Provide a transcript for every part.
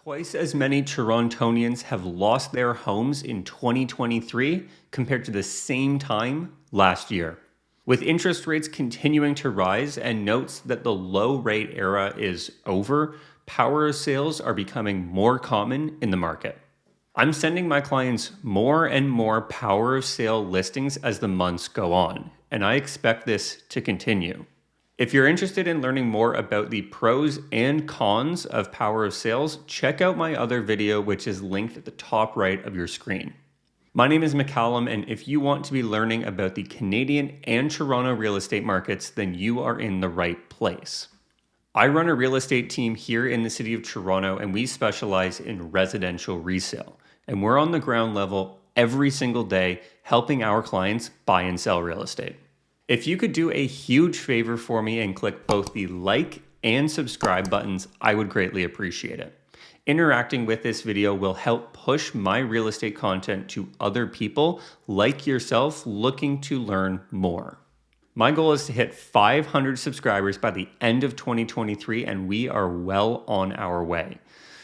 Twice as many Torontonians have lost their homes in 2023 compared to the same time last year. With interest rates continuing to rise and notes that the low rate era is over, power of sales are becoming more common in the market. I'm sending my clients more and more power of sale listings as the months go on, and I expect this to continue. If you're interested in learning more about the pros and cons of power of sales, check out my other video, which is linked at the top right of your screen. My name is Macallum, and if you want to be learning about the Canadian and Toronto real estate markets, then you are in the right place. I run a real estate team here in the city of Toronto, and we specialize in residential resale. And we're on the ground level every single day helping our clients buy and sell real estate. If you could do a huge favor for me and click both the like and subscribe buttons, I would greatly appreciate it. Interacting with this video will help push my real estate content to other people like yourself looking to learn more. My goal is to hit 500 subscribers by the end of 2023, and we are well on our way.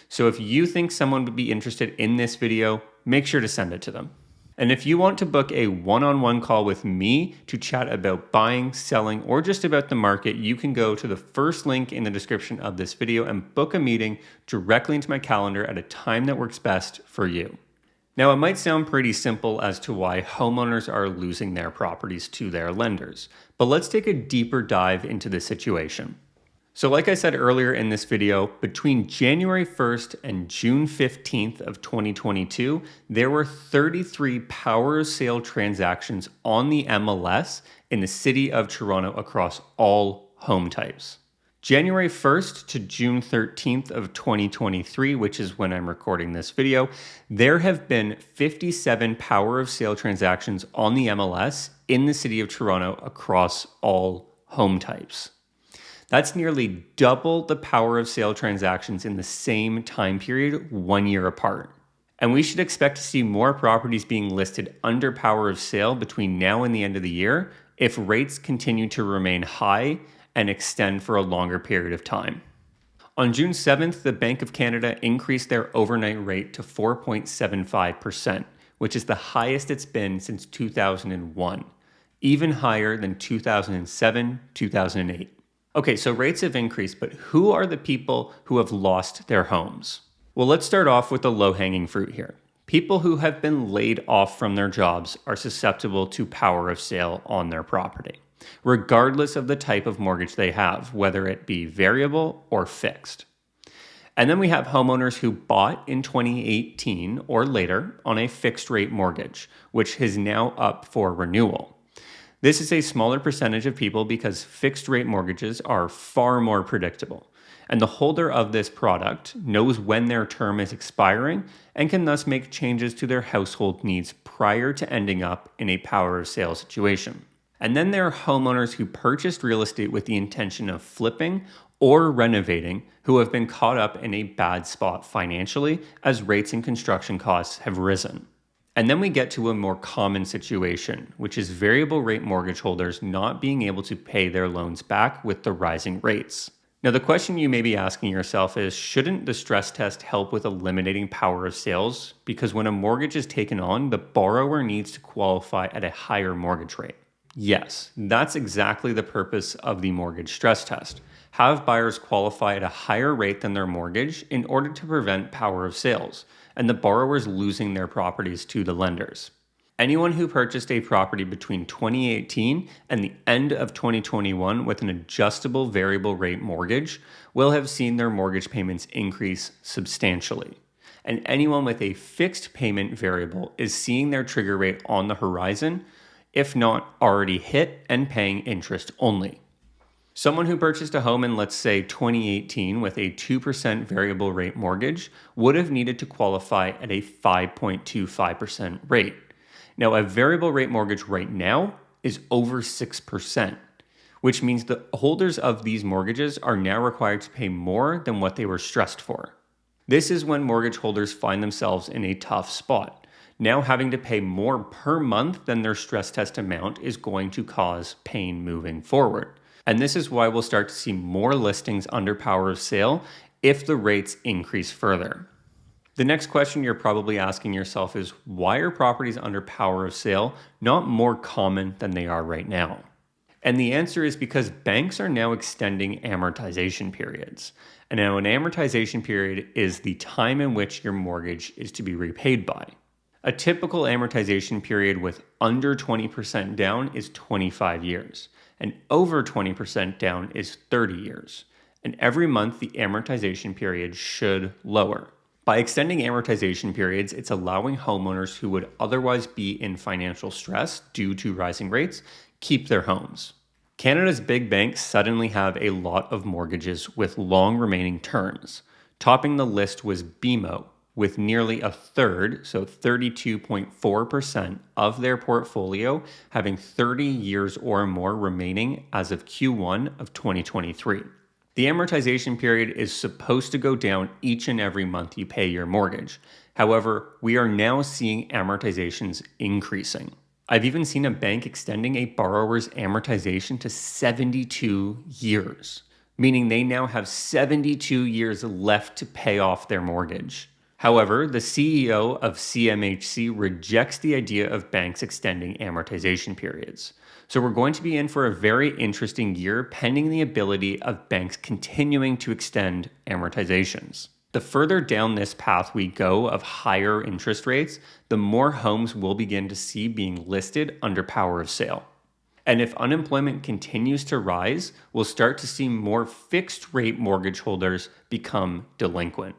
So if you think someone would be interested in this video, make sure to send it to them. And if you want to book a one-on-one call with me to chat about buying, selling, or just about the market, you can go to the first link in the description of this video and book a meeting directly into my calendar at a time that works best for you. Now, it might sound pretty simple as to why homeowners are losing their properties to their lenders, but let's take a deeper dive into this situation. So like I said earlier in this video, between January 1st and June 15th of 2022, there were 33 power of sale transactions on the MLS in the city of Toronto across all home types. January 1st to June 13th of 2023, which is when I'm recording this video, there have been 57 power of sale transactions on the MLS in the city of Toronto across all home types. That's nearly double the power of sale transactions in the same time period 1 year apart. And we should expect to see more properties being listed under power of sale between now and the end of the year if rates continue to remain high and extend for a longer period of time. On June 7th, the Bank of Canada increased their overnight rate to 4.75%, which is the highest it's been since 2001, even higher than 2007, 2008. Okay, so rates have increased, but who are the people who have lost their homes? Well, let's start off with the low-hanging fruit here. People who have been laid off from their jobs are susceptible to power of sale on their property, regardless of the type of mortgage they have, whether it be variable or fixed. And then we have homeowners who bought in 2018 or later on a fixed rate mortgage, which is now up for renewal. This is a smaller percentage of people because fixed rate mortgages are far more predictable, and the holder of this product knows when their term is expiring and can thus make changes to their household needs prior to ending up in a power of sale situation. And then there are homeowners who purchased real estate with the intention of flipping or renovating who have been caught up in a bad spot financially as rates and construction costs have risen. And then we get to a more common situation, which is variable rate mortgage holders not being able to pay their loans back with the rising rates. Now, the question you may be asking yourself is, shouldn't the stress test help with eliminating power of sales? Because when a mortgage is taken on, the borrower needs to qualify at a higher mortgage rate. Yes, that's exactly the purpose of the mortgage stress test. Have buyers qualify at a higher rate than their mortgage in order to prevent power of sales and the borrowers losing their properties to the lenders. Anyone who purchased a property between 2018 and the end of 2021 with an adjustable variable rate mortgage will have seen their mortgage payments increase substantially. And anyone with a fixed payment variable is seeing their trigger rate on the horizon, if not already hit and paying interest only. Someone who purchased a home in, let's say, 2018 with a 2% variable rate mortgage would have needed to qualify at a 5.25% rate. Now, a variable rate mortgage right now is over 6%, which means the holders of these mortgages are now required to pay more than what they were stressed for. This is when mortgage holders find themselves in a tough spot. Now having to pay more per month than their stress test amount is going to cause pain moving forward. And this is why we'll start to see more listings under power of sale if the rates increase further. The next question you're probably asking yourself is, why are properties under power of sale not more common than they are right now? And the answer is because banks are now extending amortization periods. And now an amortization period is the time in which your mortgage is to be repaid by. A typical amortization period with under 20% down is 25 years, and over 20% down is 30 years. And every month the amortization period should lower. By extending amortization periods, it's allowing homeowners who would otherwise be in financial stress due to rising rates keep their homes. Canada's big banks suddenly have a lot of mortgages with long remaining terms. Topping the list was BMO, with nearly a third, so 32.4% of their portfolio having 30 years or more remaining as of Q1 of 2023. The amortization period is supposed to go down each and every month you pay your mortgage. However, we are now seeing amortizations increasing. I've even seen a bank extending a borrower's amortization to 72 years, meaning they now have 72 years left to pay off their mortgage. However, the CEO of CMHC rejects the idea of banks extending amortization periods. So we're going to be in for a very interesting year pending the ability of banks continuing to extend amortizations. The further down this path we go of higher interest rates, the more homes we'll begin to see being listed under power of sale. And if unemployment continues to rise, we'll start to see more fixed rate mortgage holders become delinquent.